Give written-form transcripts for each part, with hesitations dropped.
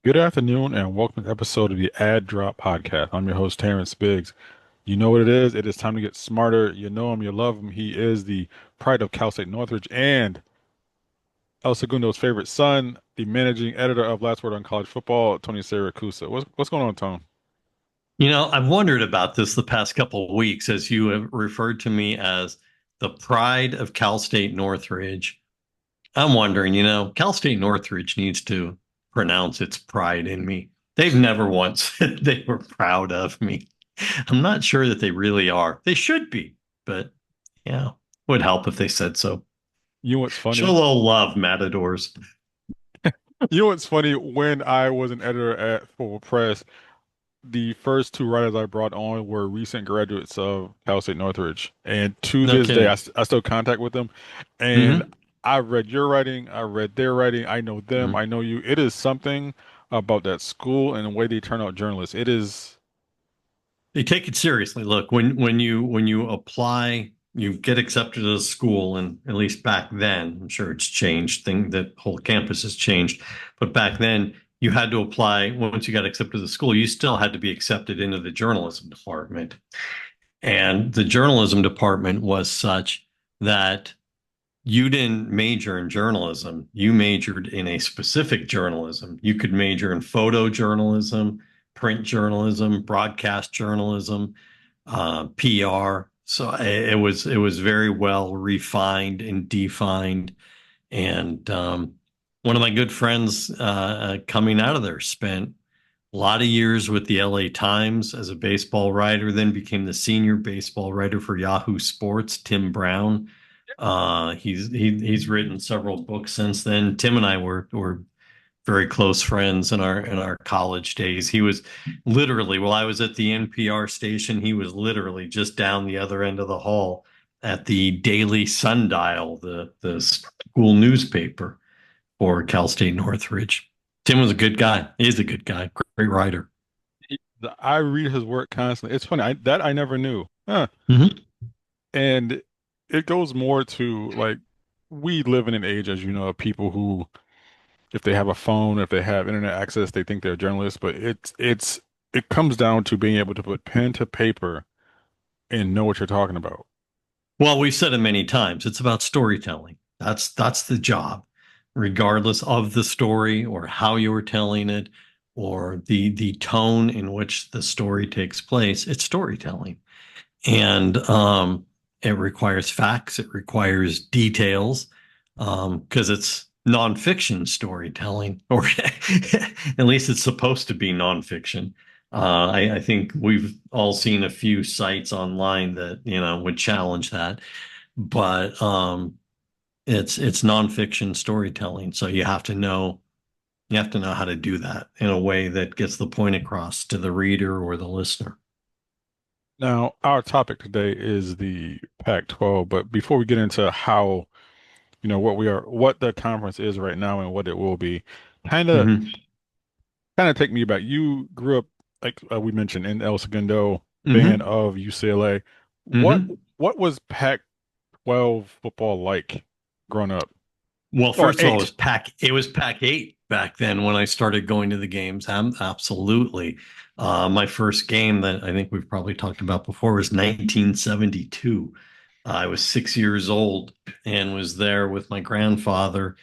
Good afternoon and welcome to the episode of the Ad Drop Podcast. I'm your host, Terrance Biggs. You know what it is. It is time to get smarter. You know him, you love him. He is the pride of Cal State Northridge and El Segundo's favorite son, the managing editor of Last Word on College Football, Tony Siracusa. What's going on, Tone? I've wondered about this the past couple of weeks as you have referred to me as the pride of Cal State Northridge. I'm wondering, Cal State Northridge needs to pronounce its pride in me. They've never once said they were proud of me. I'm not sure that they really are. They should be, but yeah, would help if they said so. You know what's Show a funny? little love, Matadors. You know what's funny? When I was an editor at Full Press, the first two writers I brought on were recent graduates of Cal State Northridge. And to No this day, kidding. I still contact with them. And Hmm. I read your writing, I read their writing, I know them, Hmm. I know you. It is something about that school and the way they turn out journalists. It is, They take it seriously. Look, when you apply, you get accepted to a school, and at least back then, I'm sure it's changed. The whole campus has changed, but back then you had to apply. Once you got accepted to the school, you still had to be accepted into the journalism department, and the journalism department was such that you didn't major in journalism. You majored in a specific journalism. You could major in photojournalism, print journalism, broadcast journalism, PR. So it was very well refined and defined. And one of my good friends coming out of there spent a lot of years with the LA Times as a baseball writer, then became the senior baseball writer for Yahoo Sports, Tim Brown. He's written several books since then. Tim and I were very close friends in our college days. He was literally, while I was at the NPR station, he was literally just down the other end of the hall at the Daily Sundial, the school newspaper for Cal State Northridge. Tim was a good guy. He is a good guy. Great writer. I read his work constantly. It's funny, that I never knew. Huh. Hmm. And it goes more to like, we live in an age, as you know, of people who, if they have a phone, if they have internet access, they think they're journalists, but it comes down to being able to put pen to paper and know what you're talking about. Well, we've said it many times. It's about storytelling. That's the job, regardless of the story or how you're telling it or the tone in which the story takes place. It's storytelling, and it requires facts. It requires details because it's nonfiction storytelling, or at least it's supposed to be nonfiction. I think we've all seen a few sites online that would challenge that, but it's nonfiction storytelling. So you have to know how to do that in a way that gets the point across to the reader or the listener. Now, our topic today is the Pac-12, but before we get into how, what the conference is right now and what it will be, kind of Hmm. kind of take me back. You grew up, like we mentioned, in El Segundo, fan Hmm. of UCLA. What Hmm. what was Pac-12 football like growing up? Well, Or first of all, it eight? was Pac 8 back then when I started going to the games. Absolutely. My first game that I think we've probably talked about before was 1972. I was 6 years old and was there with my grandfather,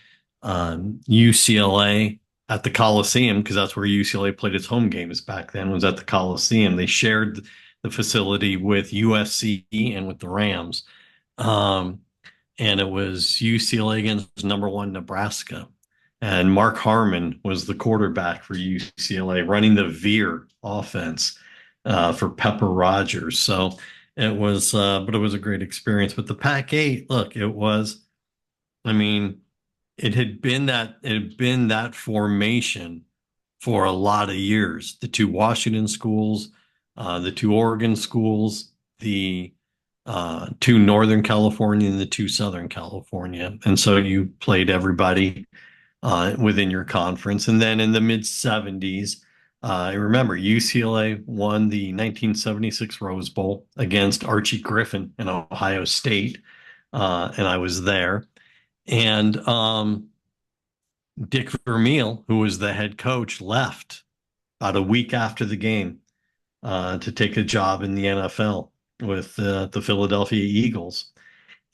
UCLA at the Coliseum, because that's where UCLA played its home games back then, was at the Coliseum. They shared the facility with USC and with the Rams. Um, and it was UCLA against number one Nebraska. And Mark Harmon was the quarterback for UCLA, running the Veer offense for Pepper Rogers. So but it was a great experience. But the Pac 8, look, I mean, it had been that formation for a lot of years. The two Washington schools, the two Oregon schools, the two Northern California and the two Southern California. And so you played everybody within your conference. And then in the mid 70s, I remember UCLA won the 1976 Rose Bowl against Archie Griffin in Ohio State. And I was there. And Dick Vermeil, who was the head coach, left about a week after the game to take a job in the NFL with the Philadelphia Eagles.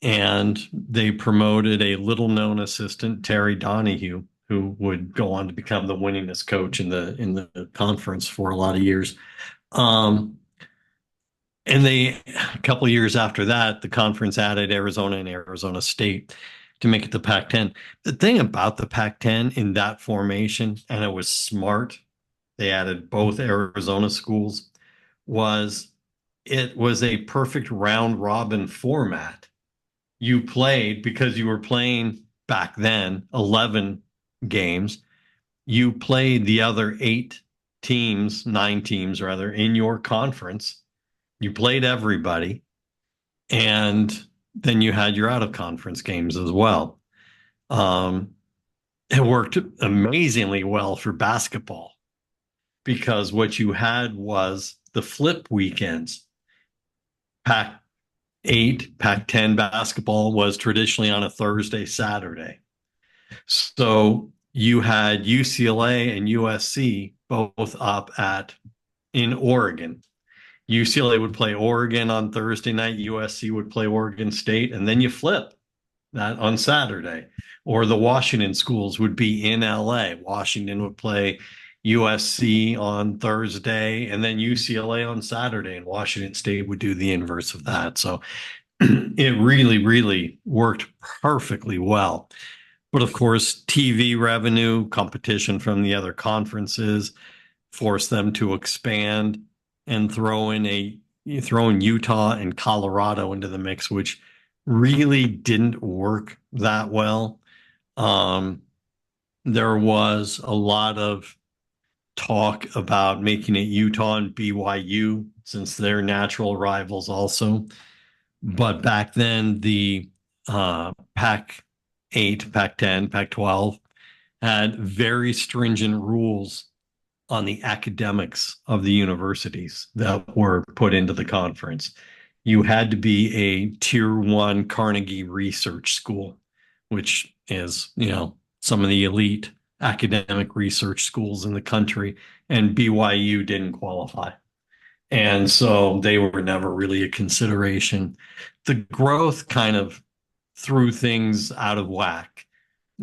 And they promoted a little known assistant, Terry Donahue, who would go on to become the winningest coach in the conference for a lot of years. Um, and a couple of years after that, the conference added Arizona and Arizona State to make it the Pac-10. The thing about the Pac-10 in that formation, and it was smart, they added both Arizona schools, was it was a perfect round robin format. You played because you were playing back then 11 games. You played the other nine teams rather, in your conference. You played everybody, and then you had your out of conference games as well. Um, it worked amazingly well for basketball because what you had was the flip weekends. Pac 8, Pac 10 basketball was traditionally on a Thursday, Saturday. So you had UCLA and USC both up at in Oregon. UCLA would play Oregon on Thursday night, USC would play Oregon State, and then you flip that on Saturday. Or the Washington schools would be in LA. Washington would play USC on Thursday and then UCLA on Saturday, and Washington State would do the inverse of that. So it really, really worked perfectly well. But of course, TV revenue, competition from the other conferences forced them to expand and throw in Utah and Colorado into the mix, which really didn't work that well. Um, there was a lot of talk about making it Utah and BYU since they're natural rivals also. But back then, the Pac 8, Pac 10, Pac 12 had very stringent rules on the academics of the universities that were put into the conference. You had to be a tier one Carnegie research school, which is, some of the elite academic research schools in the country, and BYU didn't qualify. And so they were never really a consideration. The growth kind of threw things out of whack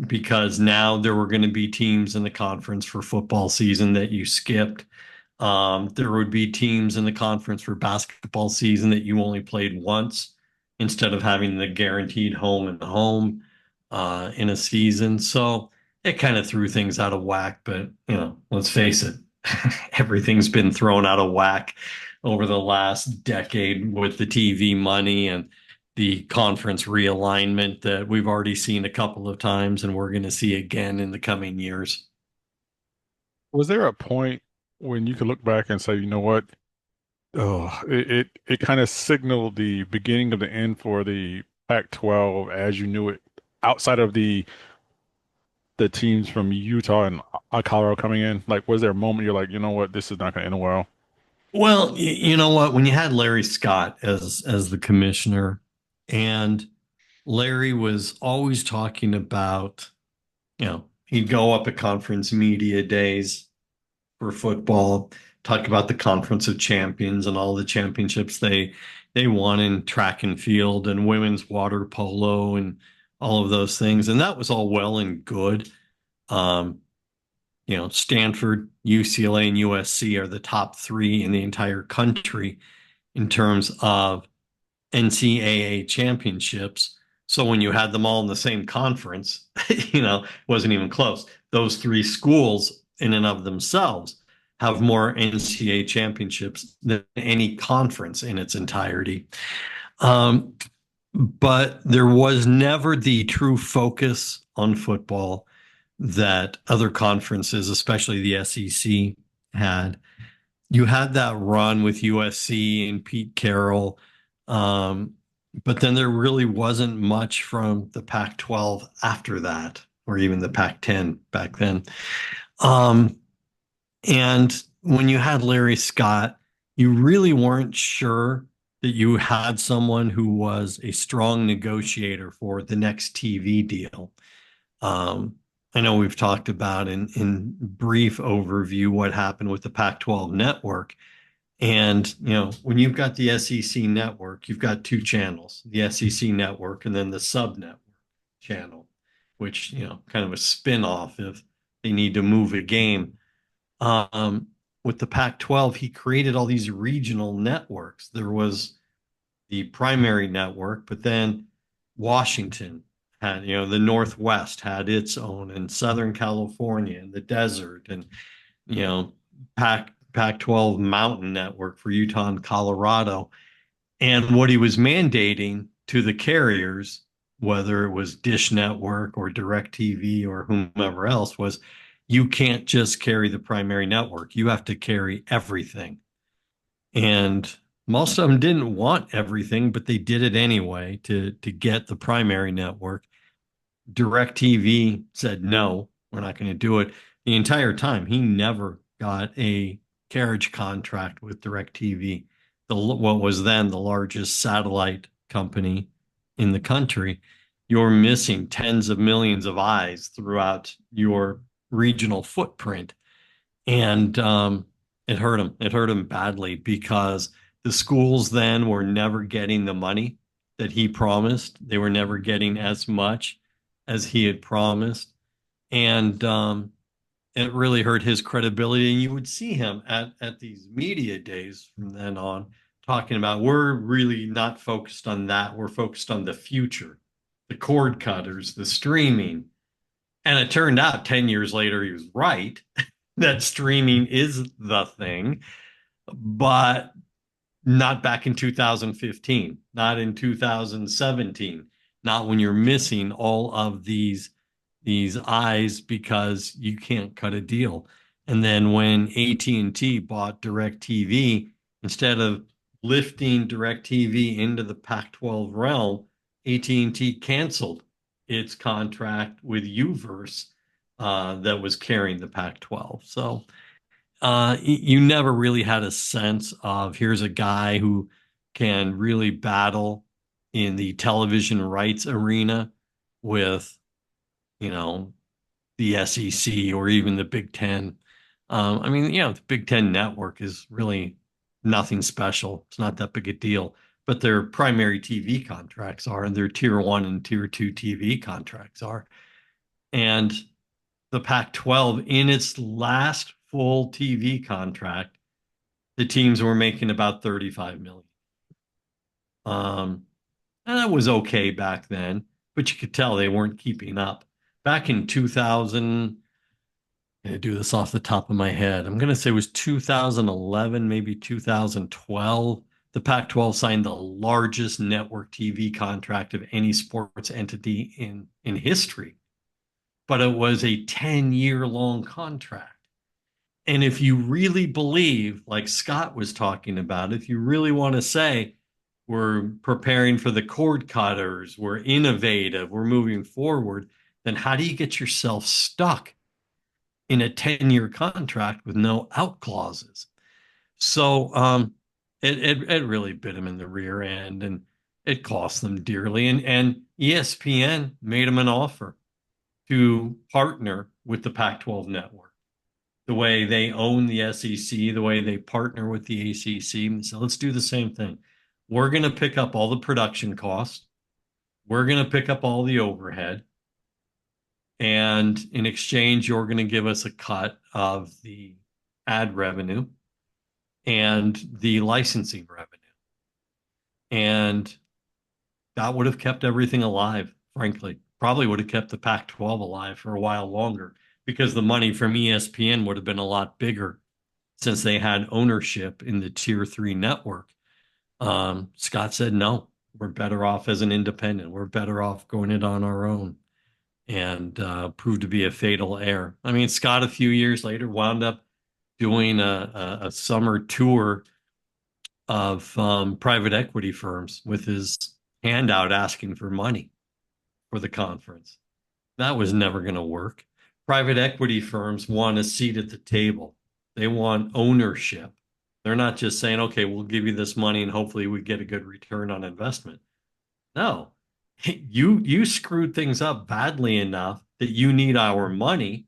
because now there were going to be teams in the conference for football season that you skipped. There would be teams in the conference for basketball season that you only played once instead of having the guaranteed home and home in a season. So it kind of threw things out of whack. But, let's face it, everything's been thrown out of whack over the last decade with the TV money and the conference realignment that we've already seen a couple of times and we're going to see again in the coming years. Was there a point when you could look back and say, you know what? Oh, it kind of signaled the beginning of the end for the Pac-12 as you knew it, outside of the teams from Utah and Colorado coming in? Like, was there a moment you're like, you know what, this is not going to end well? Well, you know what? When you had Larry Scott as the commissioner, and Larry was always talking about, he'd go up at conference media days for football, talk about the Conference of Champions and all the championships they won in track and field and women's water polo and all of those things. And that was all well and good. Um, Stanford, UCLA, and USC are the top three in the entire country in terms of NCAA championships. So when you had them all in the same conference, wasn't even close. Those three schools in and of themselves have more NCAA championships than any conference in its entirety. Um, but there was never the true focus on football that other conferences, especially the SEC, had. You had that run with USC and Pete Carroll, um, but then there really wasn't much from the Pac-12 after that, or even the Pac-10 back then. Um, and when you had Larry Scott, you really weren't sure that you had someone who was a strong negotiator for the next TV deal. Um, I know we've talked about in brief overview what happened with the Pac-12 network. And, when you've got the SEC network, you've got two channels, the SEC network and then the sub network channel, which, kind of a spin-off if they need to move a game. Um, with the Pac-12, he created all these regional networks. There was the primary network, but then Washington had, the Northwest had its own, and Southern California and the desert, and you know, Pac-12 Mountain Network for Utah and Colorado. And what he was mandating to the carriers, whether it was Dish Network or DirecTV or whomever else, was you can't just carry the primary network. You have to carry everything. And most of them didn't want everything, but they did it anyway to get the primary network. DirecTV said, no, we're not going to do it. The entire time, he never got a carriage contract with DirecTV, what was then the largest satellite company in the country. You're missing tens of millions of eyes throughout your regional footprint. And it hurt him. It hurt him badly because the schools then were never getting the money that he promised. They were never getting as much as he had promised. And it really hurt his credibility. And you would see him at these media days from then on talking about we're really not focused on that. We're focused on the future, the cord cutters, the streaming. And it turned out 10 years later, he was right that streaming is the thing, but not back in 2015, not in 2017, not when you're missing all of these eyes because you can't cut a deal. And then when AT&T bought DirecTV, instead of lifting DirecTV into the Pac-12 realm, AT&T canceled its contract with Uverse that was carrying the Pac-12. So you never really had a sense of here's a guy who can really battle in the television rights arena with, you know, the SEC or even the Big Ten. I mean, the Big Ten network is really nothing special. It's not that big a deal, but their primary TV contracts are, and their tier one and tier two TV contracts are. And the Pac-12 in its last full TV contract, the teams were making about 35 million. And that was okay back then, but you could tell they weren't keeping up. Back in 2000, I'm going to do this off the top of my head. I'm going to say it was 2011, maybe 2012. The Pac-12 signed the largest network TV contract of any sports entity in history, but it was a 10-year long contract. And if you really believe, like Scott was talking about, if you really want to say we're preparing for the cord cutters, we're innovative, we're moving forward, then how do you get yourself stuck in a 10-year contract with no out clauses? So it really bit him in the rear end and it cost them dearly. And ESPN made him an offer to partner with the Pac-12 network the way they own the SEC, the way they partner with the ACC. So let's do the same thing. We're going to pick up all the production costs. We're going to pick up all the overhead. And in exchange, you're going to give us a cut of the ad revenue and the licensing revenue. And that would have kept everything alive, frankly. Probably would have kept the Pac-12 alive for a while longer because the money from ESPN would have been a lot bigger since they had ownership in the tier three network. Scott said, no, we're better off as an independent. We're better off going it on our own and proved to be a fatal error. I mean, Scott, a few years later, wound up doing a summer tour of private equity firms with his hand out asking for money for the conference. That was never going to work. Private equity firms want a seat at the table. They want ownership. They're not just saying, okay, we'll give you this money and hopefully we get a good return on investment. No, You screwed things up badly enough that you need our money.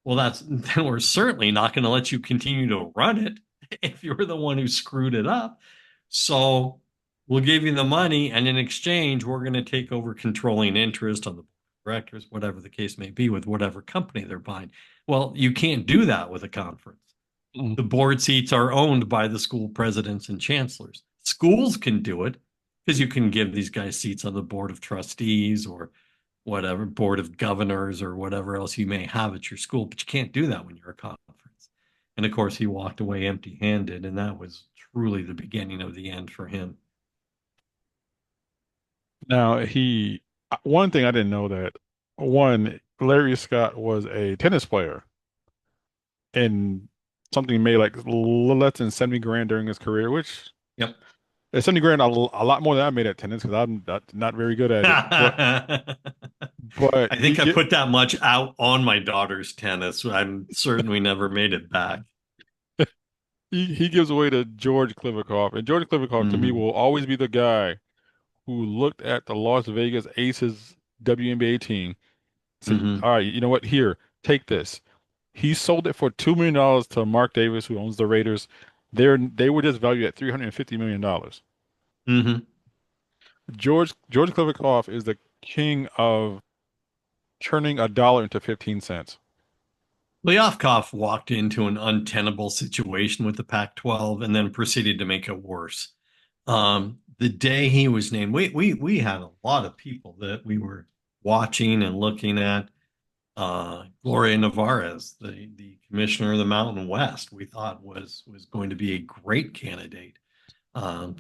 Well, then we're certainly not going to let you continue to run it if you're the one who screwed it up. So we'll give you the money, and in exchange, we're going to take over controlling interest on the board of directors, whatever the case may be, with whatever company they're buying. Well, you can't do that with a conference. Mm. The board seats are owned by the school presidents and chancellors. Schools can do it because you can give these guys seats on the board of trustees or whatever, board of governors or whatever else you may have at your school, but you can't do that when you're a conference. And of course, he walked away empty handed, and that was truly the beginning of the end for him. Now, one thing I didn't know that one, Larry Scott was a tennis player and something he made like less than 70 grand during his career, which Yep. is 70 grand a lot more than I made at tennis because I'm not very good at it. I But think I put that much out on my daughter's tennis. I'm certain we never made it back. he gives away to George Kliavkoff, and George Kliavkoff to me Mm-hmm. will always be the guy who looked at the Las Vegas Aces WNBA team, said, Mm-hmm. "All right, you know what? Here, take this." He sold it for $2 million to Mark Davis, who owns the Raiders. They were just valued at $350 million. Mm-hmm. George Kliavkoff is the king of turning a dollar into 15 cents. Leofkoff walked into an untenable situation with the Pac-12 and then proceeded to make it worse. The day he was named, we had a lot of people that we were watching and looking at. Gloria Nevarez, the commissioner of the Mountain West, we thought was going to be a great candidate.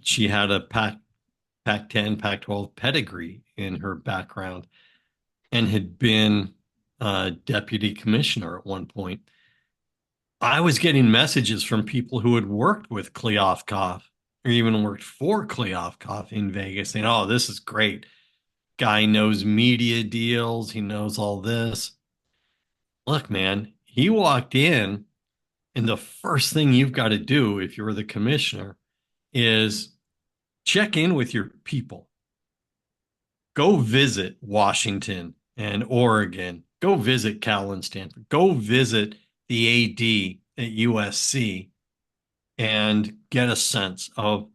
She had a Pac-10, Pac-12 pedigree in her background and had been deputy commissioner at one point. I was getting messages from people who had worked with Kleofkoff or even worked for Kleofkoff in Vegas saying, "Oh, this is great. Guy knows media deals. He knows all this." Look, man, he walked in, and the first thing you've got to do if you're the commissioner is check in with your people. Go visit Washington and Oregon. Go visit Cal and Stanford. Go visit the AD at USC and get a sense of,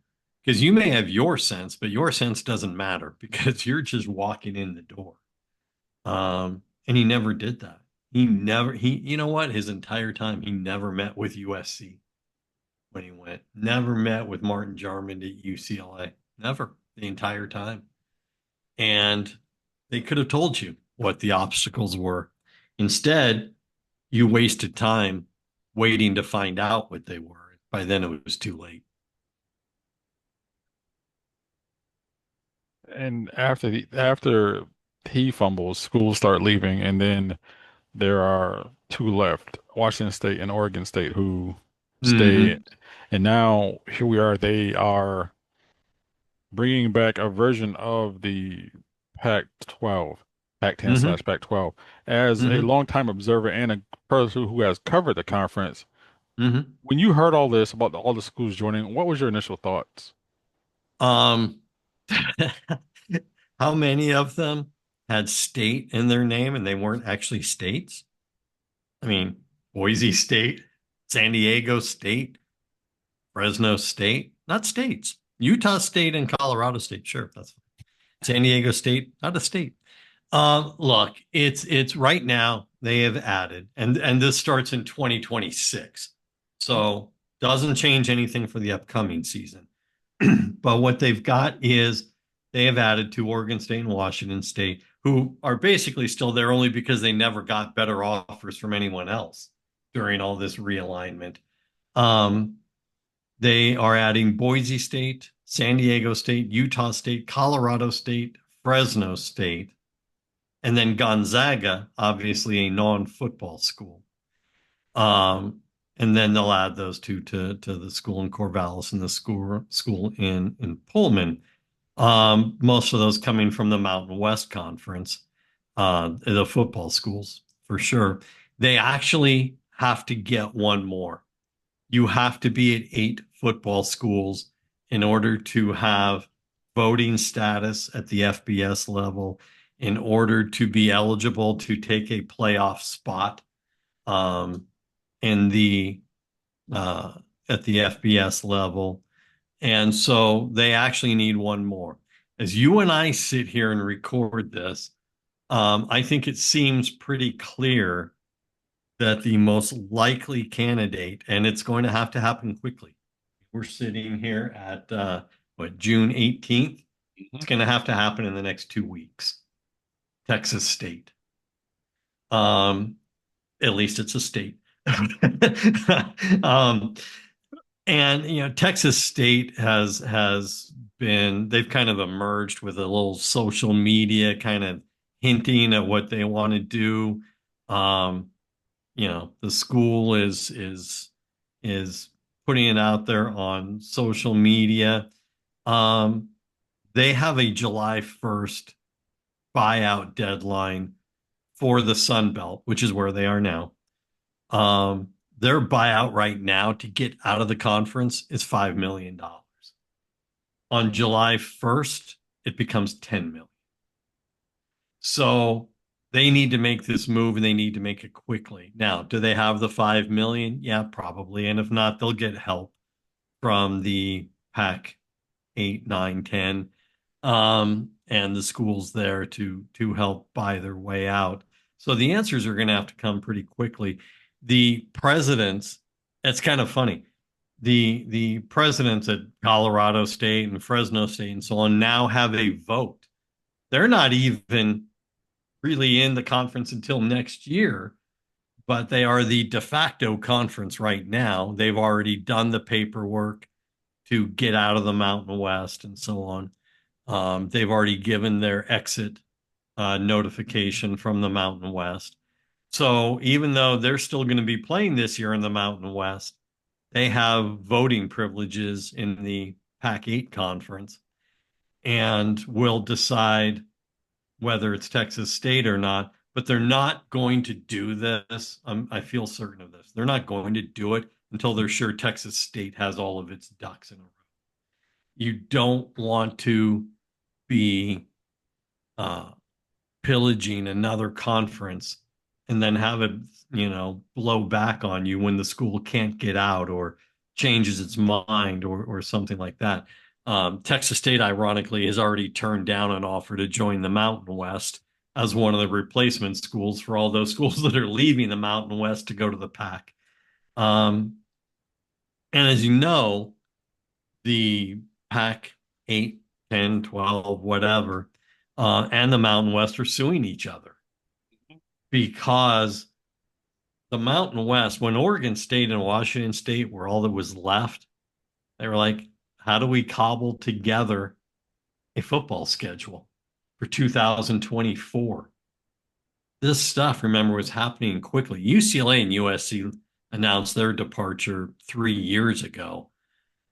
because you may have your sense, but your sense doesn't matter because you're just walking in the door. And he never did that. You know what? His entire time, he never met with USC when he went, never met with Martin Jarmond at UCLA, never the entire time. And they could have told you what the obstacles were. Instead, you wasted time waiting to find out what they were. By then, it was too late. And after he fumbles, schools start leaving, and then there are two left, Washington State and Oregon State, who stay. Mm-hmm. And now here we are. They are bringing back a version of the Pac-12, Pac-10 Mm-hmm. slash Pac-12. As a Mm-hmm. longtime observer and a person who has covered the conference, Mm-hmm. when you heard all this about all the schools joining, what was your initial thoughts? Um, how many of them had state in their name and they weren't actually states? I mean, Boise State, San Diego State, Fresno State, not states. Utah State and Colorado State, sure, that's fine. San Diego State, not a state. Look, it's right now they have added, and this starts in 2026, so doesn't change anything for the upcoming season. But what they've got is they have added to Oregon State and Washington State, who are basically still there only because they never got better offers from anyone else during all this realignment. Um, they are adding Boise State, San Diego State, Utah State, Colorado State, Fresno State, and then Gonzaga, obviously a non-football school. Um, and then they'll add those two to the school in Corvallis and the school in Pullman. Most of those coming from the Mountain West Conference, the football schools for sure. They actually have to get one more. You have to be at 8 football schools in order to have voting status at the FBS level in order to be eligible to take a playoff spot um, in the uh, at the FBS level. And so they actually need one more. As you and I sit here and record this, I think it seems pretty clear that the most likely candidate, and it's going to have to happen quickly. We're sitting here at June 18th. Mhm. It's going to have to happen in the next 2 weeks. Texas State. Um, at least it's a state. um, and Texas State has been they've kind of emerged with a little social media kind of hinting at what they want to do. Um, the school is putting it out there on social media. Um, they have a July 1st buyout deadline for the Sun Belt, which is where they are now. Their buyout right now to get out of the conference is $5 million. On July 1st, it becomes 10 million. So they need to make this move and they need to make it quickly. Now, do they have the 5 million? Yeah, probably. And if not, they'll get help from the Pac 8, 9, 10, and the schools there to help buy their way out. So the answers are going to have to come pretty quickly. The presidents, it's kind of funny. The presidents at Colorado State and Fresno State and so on now have a vote. They're not even really in the conference until next year, but they are the de facto conference right now. They've already done the paperwork to get out of the Mountain West and so on. They've already given their exit notification from the Mountain West. So even though they're still going to be playing this year in the Mountain West, they have voting privileges in the Pac-8 conference and will decide whether it's Texas State or not. But they're not going to do this. I feel certain of this. They're not going to do it until they're sure Texas State has all of its ducks in a row. You don't want to be uh, pillaging another conference and then have it, blow back on you when the school can't get out or changes its mind or something like that. Texas State, ironically, has already turned down an offer to join the Mountain West as one of the replacement schools for all those schools that are leaving the Mountain West to go to the Pac. Um, and as you know, the Pac 8, 10, 12, whatever, and the Mountain West are suing each other because the Mountain West, when Oregon State and Washington State were all that was left, they were like, how do we cobble together a football schedule for 2024? This stuff, remember, was happening quickly. UCLA and USC announced their departure 3 years ago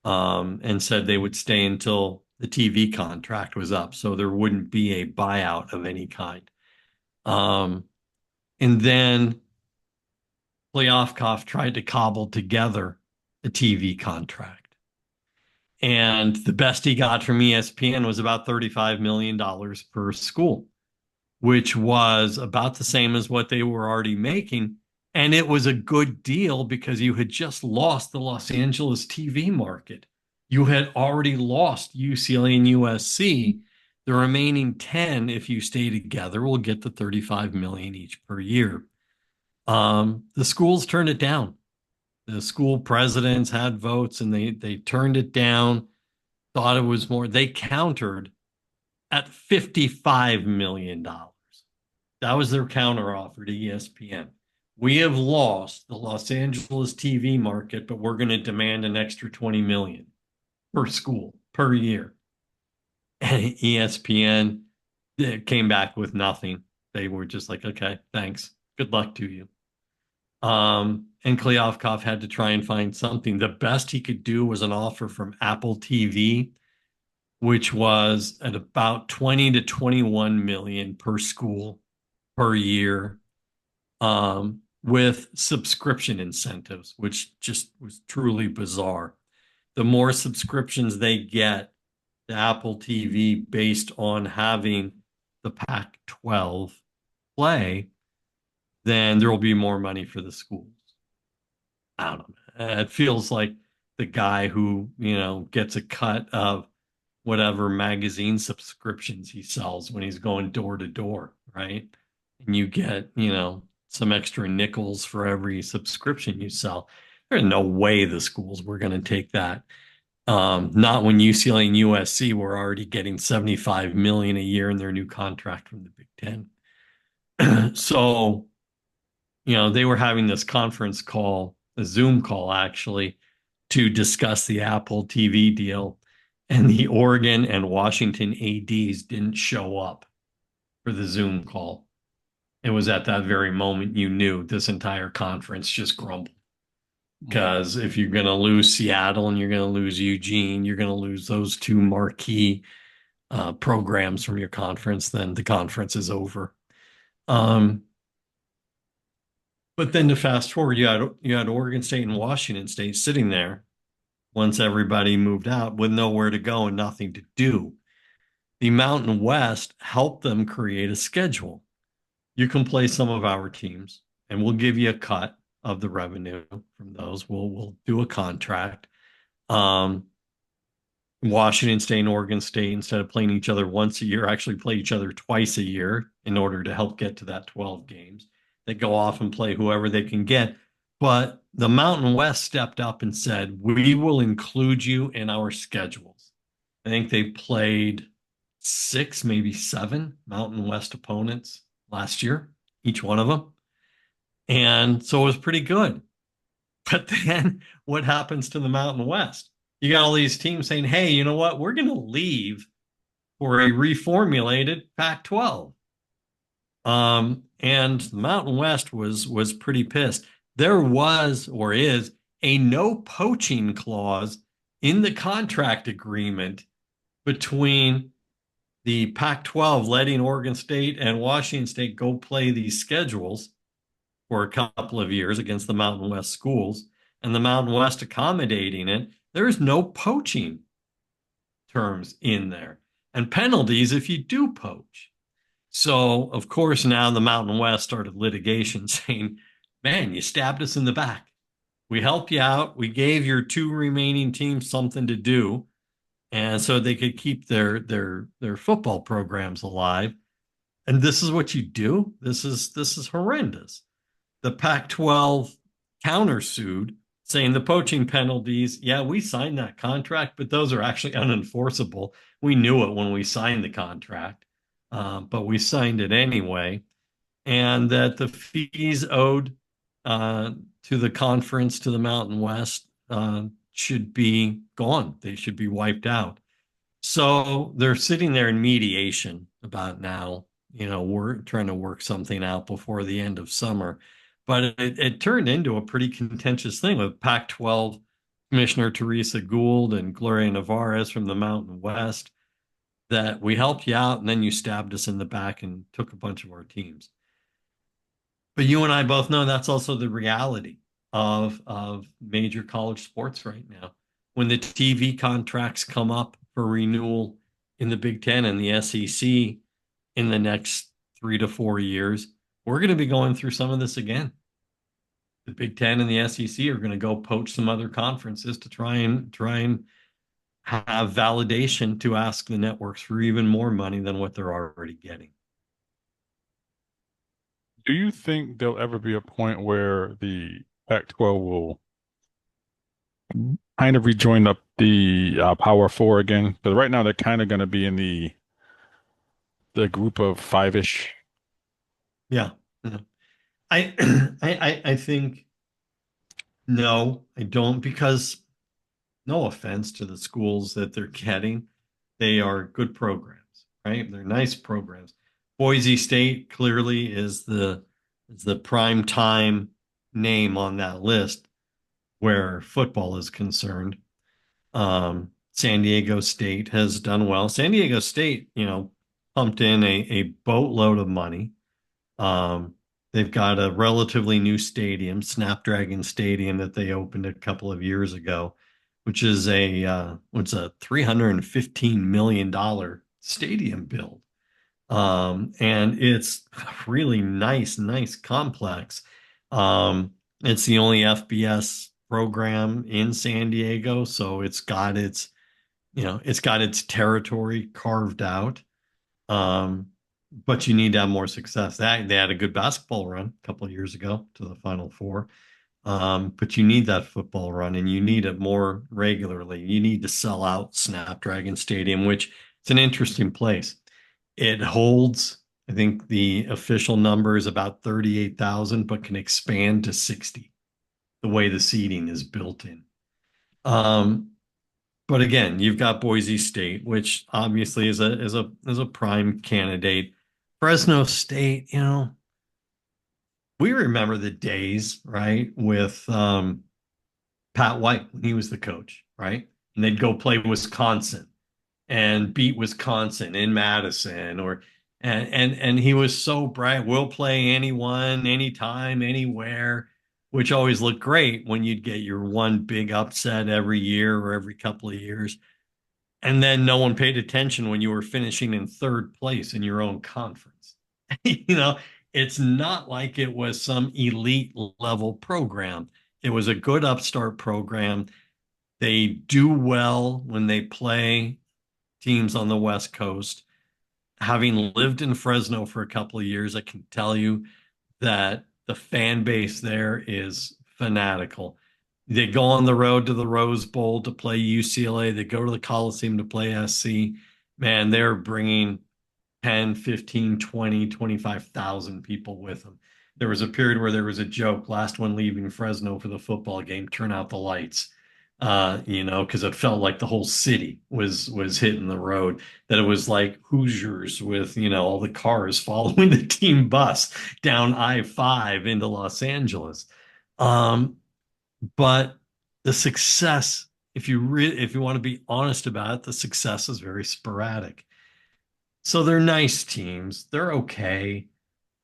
and said they would stay until the TV contract was up, so there wouldn't be a buyout of any kind. Um, and then Playoff tried to cobble together a TV contract. And the best he got from ESPN was about $35 million per school, which was about the same as what they were already making. And it was a good deal because you had just lost the Los Angeles TV market. You had already lost UCLA and USC. The remaining 10, if you stay together, will get the 35 million each per year. The schools turned it down. The school presidents had votes and they turned it down, thought it was more. They countered at $55 million. That was their counter offer to ESPN. We have lost the Los Angeles TV market, but we're going to demand an extra 20 million per school per year. And ESPN came back with nothing. They were just like, okay, thanks. Good luck to you. And Klyovkov had to try and find something. The best he could do was an offer from Apple TV, which was at about 20 to 21 million per school per year, with subscription incentives, which just was truly bizarre. The more subscriptions they get, to Apple TV based on having the Pac-12 play, then there will be more money for the schools. I don't know. It feels like the guy who, gets a cut of whatever magazine subscriptions he sells when he's going door to door, right? And you get, some extra nickels for every subscription you sell. There's no way the schools were going to take that. Not when UCLA and USC were already getting 75 million a year in their new contract from the Big Ten. So, they were having this conference call, a Zoom call actually, to discuss the Apple TV deal. And the Oregon and Washington ADs didn't show up for the Zoom call. It was at that very moment you knew this entire conference just crumbled. Mm. Because if you're going to lose Seattle and you're going to lose Eugene, you're going to lose those two marquee programs from your conference, then the conference is over. Um, but then to fast forward, you had Oregon State and Washington State sitting there once everybody moved out with nowhere to go and nothing to do. The Mountain West helped them create a schedule. You can play some of our teams, and we'll give you a cut of the revenue from those. We'll do a contract. Um, Washington State and Oregon State, instead of playing each other once a year, actually play each other twice a year in order to help get to that 12 games. They go off and play whoever they can get. But the Mountain West stepped up and said, we will include you in our schedules. I think they played six, maybe seven Mountain West opponents last year, each one of them. And so it was pretty good. But then what happens to the Mountain West? You got all these teams saying, hey, you know what? We're going to leave for a reformulated Pac-12. And the Mountain West was pretty pissed. There was or is a no poaching clause in the contract agreement between the Pac-12 letting Oregon State and Washington State go play these schedules for a couple of years against the Mountain West schools, and the Mountain West accommodating it. There's no poaching terms in there and penalties if you do poach. So, of course, now the Mountain West started litigation saying, man, you stabbed us in the back. We helped you out. We gave your two remaining teams something to do, and so they could keep their football programs alive. And this is what you do. This is horrendous. The Pac-12 countersued, saying the poaching penalties, yeah, we signed that contract, but those are actually unenforceable. We knew it when we signed the contract, but we signed it anyway. And that the fees owed to the conference, to the Mountain West, should be gone. They should be wiped out. So they're sitting there in mediation about now, we're trying to work something out before the end of summer. But it turned into a pretty contentious thing with Pac-12 Commissioner Teresa Gould and Gloria Nevarez from the Mountain West, that we helped you out and then you stabbed us in the back and took a bunch of our teams. But you and I both know that's also the reality of major college sports right now. When the TV contracts come up for renewal in the Big Ten and the SEC in the next 3 to 4 years, we're going to be going through some of this again. The Big Ten and the SEC are going to go poach some other conferences to try and have validation to ask the networks for even more money than what they're already getting. Do you think there'll ever be a point where the Pac-12 will kind of rejoin up the Power Four again? Because right now they're kind of going to be in the group of five-ish. Yeah. Yeah. I I think no, I don't, because no offense to the schools that they're getting, they are good programs, right? They're nice programs. Boise State clearly is the prime time name on that list where football is concerned. San Diego State has done well. San Diego State, pumped in a boatload of money. Um, they've got a relatively new stadium, Snapdragon Stadium, that they opened a couple of years ago. which is a $315 million stadium build. And it's a really nice complex. It's the only FBS program in San Diego, so it's got its territory carved out. Um, but you need to have more success. They had a good basketball run a couple of years ago to the Final Four. But you need that football run and you need it more regularly. You need to sell out Snapdragon Stadium, which it's an interesting place. It holds, I think the official number is about 38,000, but can expand to 60 the way the seating is built in. Um, but again, you've got Boise State, which obviously is a prime candidate. Fresno State, we remember the days, right, with Pat White when he was the coach, right? And they'd go play Wisconsin and beat Wisconsin in Madison or and he was so bright, we'll play anyone, anytime, anywhere, which always looked great when you'd get your one big upset every year or every couple of years. And then no one paid attention when you were finishing in third place in your own conference. You know, it's not like it was some elite level program. It was a good upstart program. They do well when they play teams on the West Coast. Having lived in Fresno for a couple of years, I can tell you that the fan base there is fanatical. They go on the road to the Rose Bowl to play UCLA. They go to the Coliseum to play SC. Man, they're bringing 10, 15, 20, 25,000 people with them. There was a period where there was a joke, last one leaving Fresno for the football game, turn out the lights. Because it felt like the whole city was hitting the road, that it was like Hoosiers with, all the cars following the team bus down I-5 into Los Angeles. Um, but the success, if you want to be honest about it, the success is very sporadic. So they're nice teams. They're okay.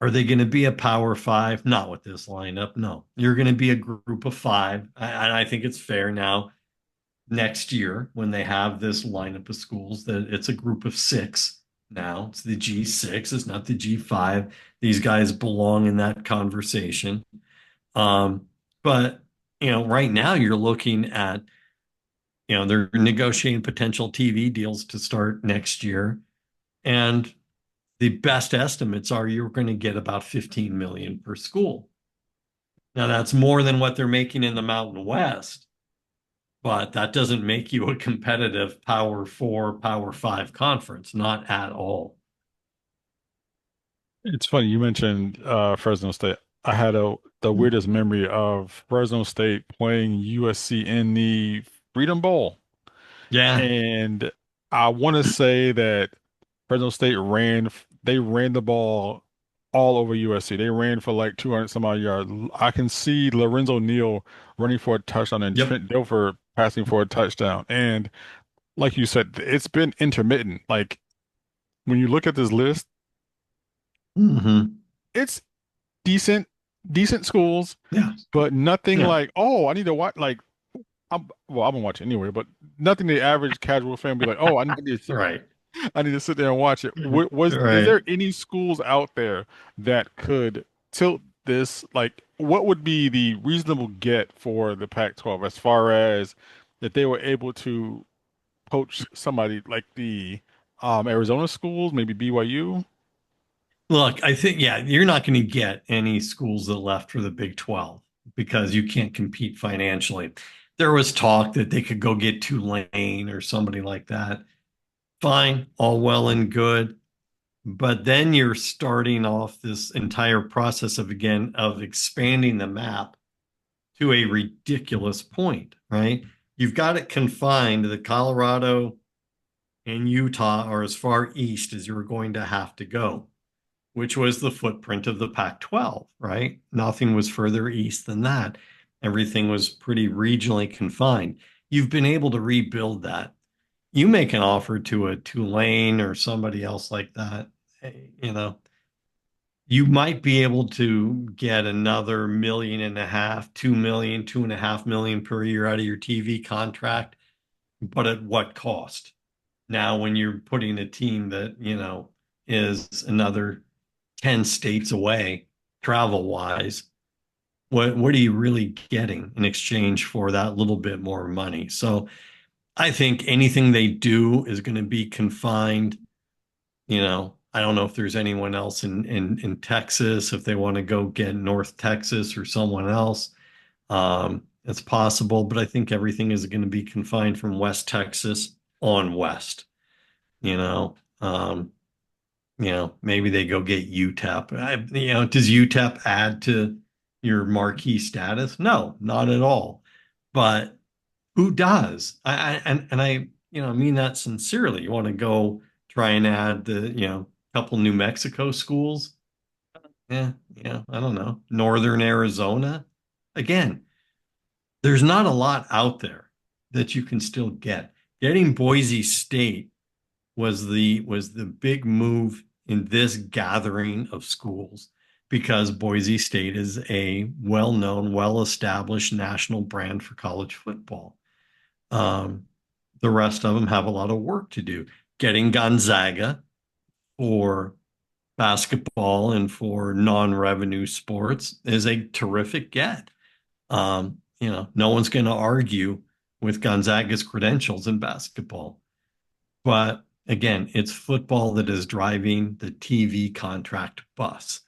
Are they going to be a power five? Not with this lineup. No, you're going to be a group of five. And I think it's fair now next year when they have this lineup of schools that it's a group of six now. It's the G6. It's not the G5. These guys belong in that conversation. Um, but, right now you're looking at, they're negotiating potential TV deals to start next year. And the best estimates are you're going to get about 15 million per school. Now that's more than what they're making in the Mountain West, but that doesn't make you a competitive Power Four, Power Five conference, not at all. It's funny you mentioned Fresno State. I had the weirdest memory of Fresno State playing USC in the Freedom Bowl. Yeah. And I want to say that Fresno State they ran the ball all over USC. They ran for like 200 some odd yards. I can see Lorenzo Neal running for a touchdown and Yep. Trent Dilfer passing for a touchdown. And like you said, it's been intermittent. Like when you look at this list, Hmm. it's decent, decent schools, Yeah. but nothing Yeah. like, oh, I need to watch like I'm gonna watch it anyway, but nothing the average casual fan be like, oh, Right. I need to sit there and watch it. Is Right. there any schools out there that could tilt this? Like, what would be the reasonable get for the Pac-12 as far as that they were able to poach somebody like the Arizona schools, maybe BYU? Look, I think, yeah, you're not going to get any schools that left for the Big 12 because you can't compete financially. There was talk that they could go get Tulane or somebody like that. Fine, all well and good. But then you're starting off this entire process of expanding the map to a ridiculous point, right? You've got it confined that Colorado and Utah are as far east as you're going to have to go, which was the footprint of the Pac-12, right? Nothing was further east than that. Everything was pretty regionally confined. You've been able to rebuild that. You make an offer to a Tulane or somebody else like that, you know, you might be able to get another 1.5 million, 2 million, 2.5 million per year out of your TV contract, but at what cost? Now, when you're putting a team that, is another 10 states away travel wise, what are you really getting in exchange for that little bit more money? So I think anything they do is going to be confined. I don't know if there's anyone else in Texas, if they want to go get North Texas or someone else. It's possible, but I think everything is going to be confined from West Texas on west. You know, um, maybe they go get UTEP. Does UTEP add to your marquee status? No, not at all. But who does? And I, mean that sincerely. You want to go try and add the, couple New Mexico schools? Yeah, yeah, I don't know. Northern Arizona. Again, there's not a lot out there that you can still get. Getting Boise State was the big move in this gathering of schools because Boise State is a well-known, well-established national brand for college football. Um, the rest of them have a lot of work to do. Getting Gonzaga for basketball and for non-revenue sports is a terrific get. No one's going to argue with Gonzaga's credentials in basketball. But again, it's football that is driving the TV contract bus.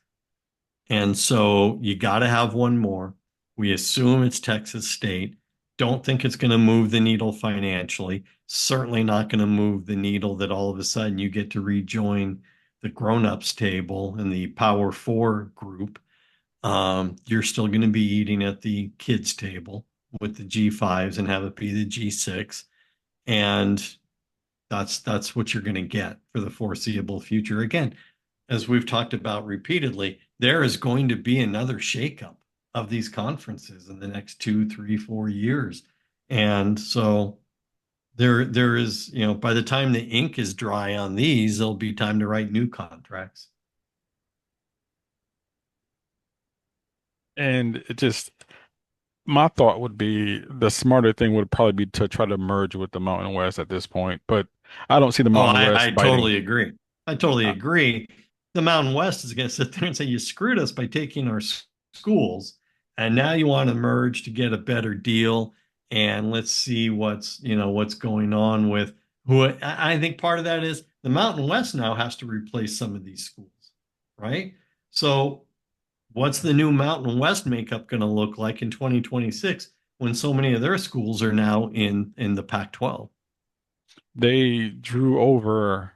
And so you got to have one more. We assume it's Texas State. Don't think it's going to move the needle financially. Certainly not going to move the needle that all of a sudden you get to rejoin the grown-ups table in the Power Four group. You're still going to be eating at the kids table with the G5s and have it be the G6. And that's what you're going to get for the foreseeable future. Again, as we've talked about repeatedly, there is going to be another shakeup of these conferences in the next 2, 3, 4 years. And so there is, by the time the ink is dry on these, there'll be time to write new contracts. And it just, my thought would be the smarter thing would probably be to try to merge with the Mountain West at this point. But I don't see the Oh, Mountain I West biting. totally agree. I totally Uh, agree. The Mountain West is going to sit there and say, you screwed us by taking our schools, and now you want to merge to get a better deal. And let's see what's going on with who. I think part of that is the Mountain West now has to replace some of these schools, right? So what's the new Mountain West makeup going to look like in 2026 when so many of their schools are now in the Pac-12? they drew over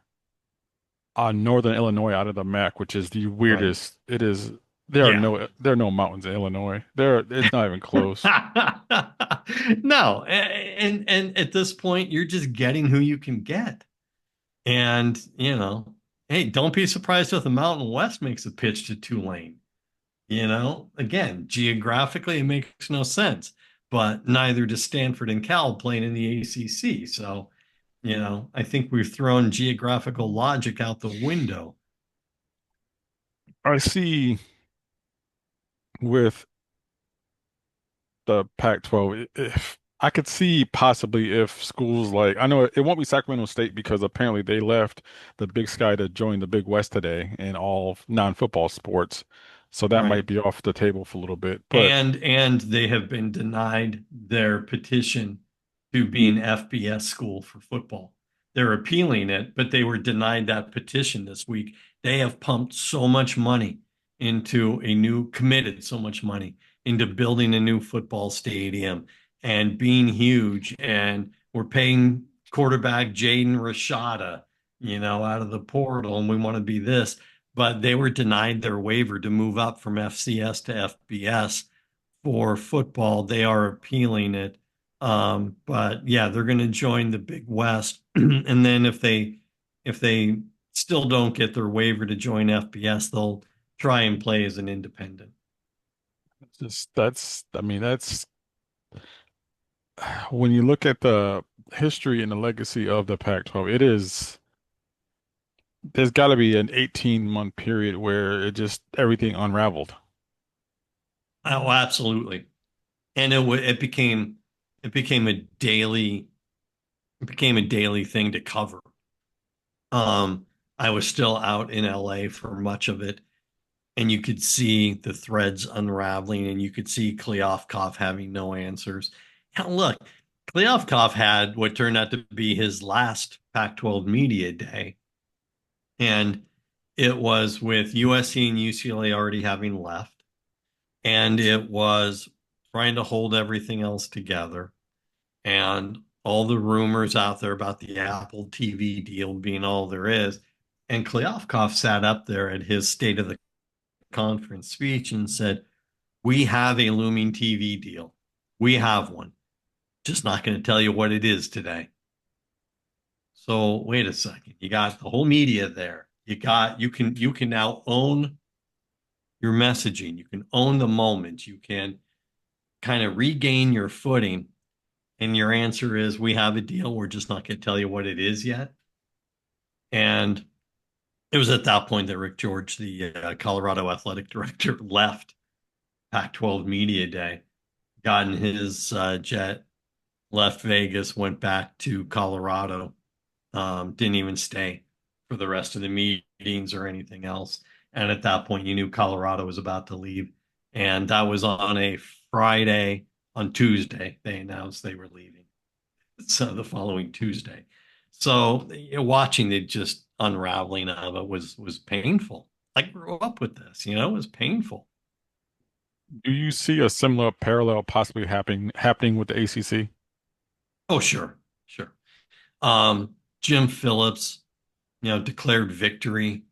Northern Illinois out of the MAC, which is the Right. weirdest. It is. Yeah. There are no mountains in Illinois. It's not even close. No, and at this point, you're just getting who you can get. And, hey, don't be surprised if the Mountain West makes a pitch to Tulane. Again, geographically, it makes no sense, but neither does Stanford and Cal playing in the ACC. So, I think we've thrown geographical logic out the window. I see with the Pac-12, if I could see possibly if schools like I know it won't be Sacramento State because apparently they left the Big Sky to join the Big West today in all non-football sports, so that Right. might be off the table for a little bit. But And they have been denied their petition to be an FBS school for football. They're appealing it, but they were denied that petition this week. They have pumped so much money committed so much money into building a new football stadium and being huge. And we're paying quarterback Jaden Rashada, out of the portal, and we want to be this, but they were denied their waiver to move up from FCS to FBS for football. They are appealing it. But yeah, they're going to join the Big West. And then if they still don't get their waiver to join FBS, they'll try and play as an independent. just that's I mean that's when you look at the history and the legacy of the Pac-12, it is There's got to be an 18-month period where it just everything unraveled. Oh, absolutely. And it became a daily it became a daily thing to cover. Um, I was still out in LA for much of it, and you could see the threads unraveling, and you could see Kleofkoff having no answers. Now, look, Kleofkoff had what turned out to be his last Pac-12 media day, and it was with USC and UCLA already having left, and it was trying to hold everything else together, and all the rumors out there about the Apple TV deal being all there is. And Kleofkoff sat up there at his State of the Conference speech and said, "We have a looming TV deal. We have one. Just not going to tell you what it is today." So wait a second. You got the whole media there. You can now own your messaging. You can own the moment. You can kind of regain your footing. And your answer is, we have a deal. We're just not going to tell you what it is yet. And it was at that point that Rick George, the Colorado athletic director, left Pac-12 Media Day, got in his jet, left Vegas, went back to Colorado, didn't even stay for the rest of the meetings or anything else. And at that point, you knew Colorado was about to leave. And that was on a Friday. On Tuesday, they announced they were leaving. So the following Tuesday. So watching the just unraveling of it was painful. I grew up with this, it was painful. Do you see a similar parallel possibly happening with the ACC? Oh, sure, sure. Jim Phillips, declared victory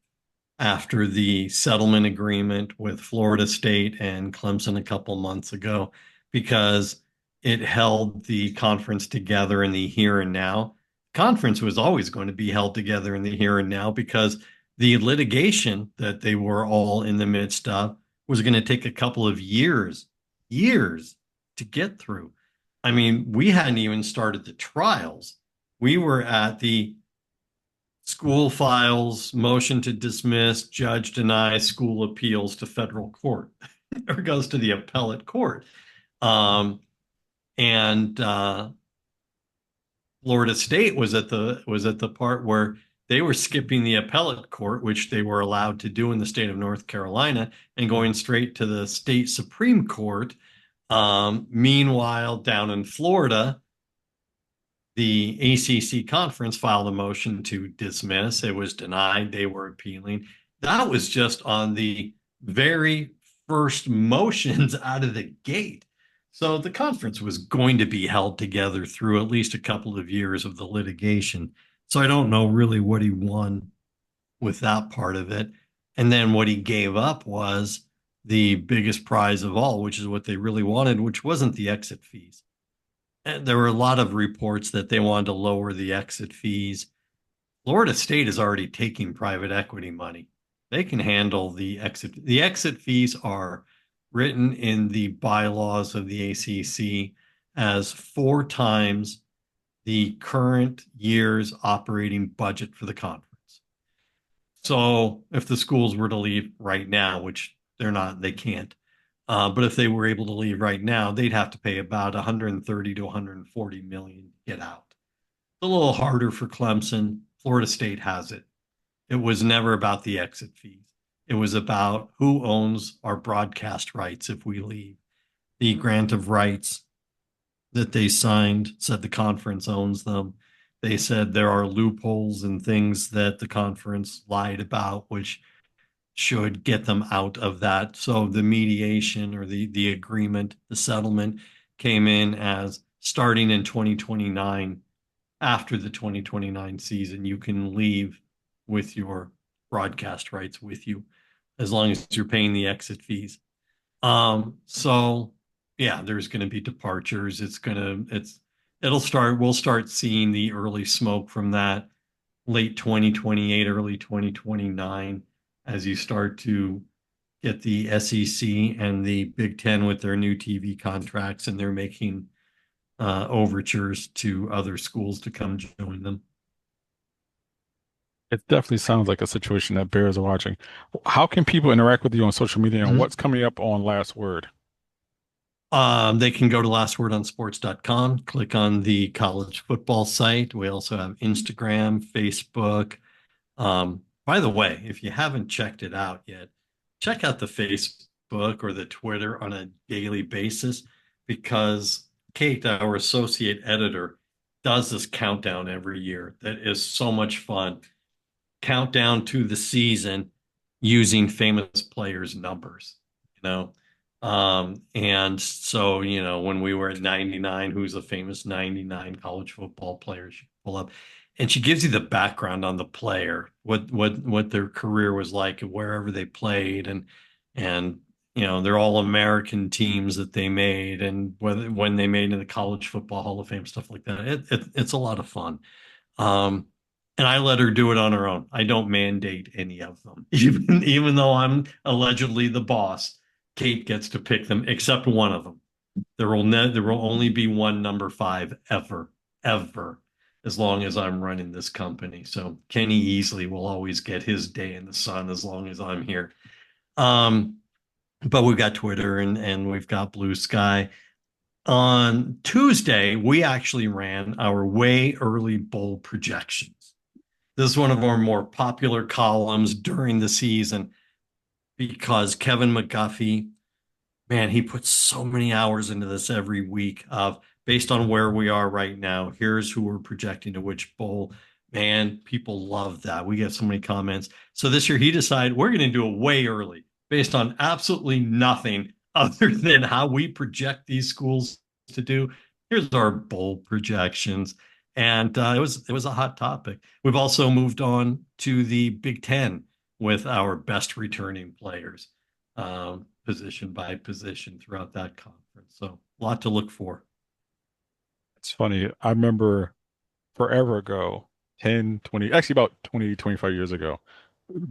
after the settlement agreement with Florida State and Clemson a couple months ago because it held the conference together in the here and now. Conference was always going to be held together in the here and now because the litigation that they were all in the midst of was going to take a couple of years to get through. I mean, we hadn't even started the trials. We were at the school files, motion to dismiss, judge denies, school appeals to federal court, or goes to the appellate court. Um, and Florida State was at the part where they were skipping the appellate court, which they were allowed to do in the state of North Carolina, and going straight to the state Supreme Court. Meanwhile, down in Florida, the ACC conference filed a motion to dismiss. It was denied. They were appealing. That was just on the very first motions out of the gate. So the conference was going to be held together through at least a couple of years of the litigation. So I don't know really what he won with that part of it. And then what he gave up was the biggest prize of all, which is what they really wanted, which wasn't the exit fees. And there were a lot of reports that they wanted to lower the exit fees. Florida State is already taking private equity money. They can handle the exit. The exit fees are written in the bylaws of the ACC as 4 times the current year's operating budget for the conference. So if the schools were to leave right now, which they're not, they can't. But if they were able to leave right now, they'd have to pay about 130 to 140 million to get out. It's a little harder for Clemson. Florida State has it. It was never about the exit fees. It was about who owns our broadcast rights if we leave. The grant of rights that they signed said the conference owns them. They said there are loopholes and things that the conference lied about, which should get them out of that. So the mediation or the agreement, the settlement came in as starting in 2029, after the 2029 season, you can leave with your broadcast rights with you as long as you're paying the exit fees. So yeah, there's going to be departures. We'll start seeing the early smoke from that late 2028, early 2029 as you start to get the SEC and the Big Ten with their new TV contracts, and they're making overtures to other schools to come join them. It definitely sounds like a situation that bears watching. How can people interact with you on social media and what's coming up on Last Word? They can go to lastwordonsports.com, click on the college football site. We also have Instagram, Facebook. By the way, if you haven't checked it out yet, check out the Facebook or the Twitter on a daily basis because Kate, our associate editor, does this countdown every year that is so much fun. Countdown to the season using famous players' numbers, you know. And so, when we were at 99, who's a famous 99 college football player, she pull up and she gives you the background on the player, what their career was like wherever they played and they're all American teams that they made and whether when they made in the College Football Hall of Fame, stuff like that. It's a lot of fun. Um, and I let her do it on her own. I don't mandate any of them. Even though I'm allegedly the boss, Kate gets to pick them, except one of them. There will only be one number five ever, ever, as long as I'm running this company. So Kenny Easley will always get his day in the sun as long as I'm here. Um, but we've got Twitter and we've got Blue Sky. On Tuesday, we actually ran our way early bowl projections. This is one of our more popular columns during the season because Kevin McGuffey, man, he puts so many hours into this every week of based on where we are right now. Here's who we're projecting to which bowl. Man, people love that. We get so many comments. So this year he decided we're going to do it way early based on absolutely nothing other than how we project these schools to do. Here's our bowl projections. And it was a hot topic. We've also moved on to the Big Ten with our best returning players, position by position throughout that conference. So a lot to look for. It's funny. I remember forever ago, 10, 20, actually about 20, 25 years ago,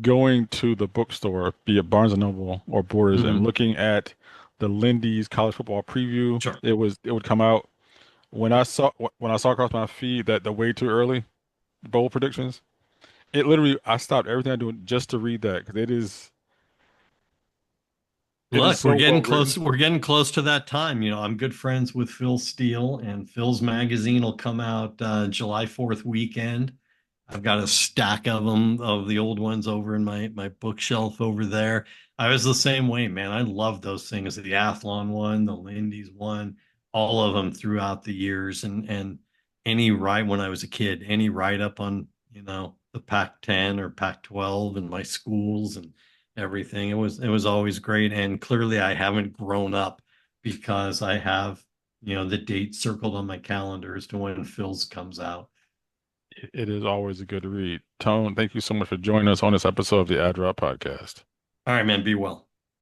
going to the bookstore, be it Barnes and Noble or Borders, and Mm-hmm. looking at the Lindy's college football preview. Sure. It would come out when I saw across my feed that the way too early bowl predictions. It literally I stopped everything I'm doing just to read that because it is Look, so we're well getting written. close. We're getting close to that time. I'm good friends with Phil Steele, and Phil's magazine will come out July 4th weekend. I've got a stack of them of the old ones over in my bookshelf over there. I was the same way, man. I love those things. The Athlon one, the Lindy's one, all of them throughout the years. And any write when I was a kid, any write up on, the Pac-10 or Pac-12 and my schools and everything. It was always great. And clearly I haven't grown up because I have, the date circled on my calendar as to when Phil's comes out. It is always a good read. Tone, thank you so much for joining us on this episode of the Ad Drop Podcast. All right, man. Be well.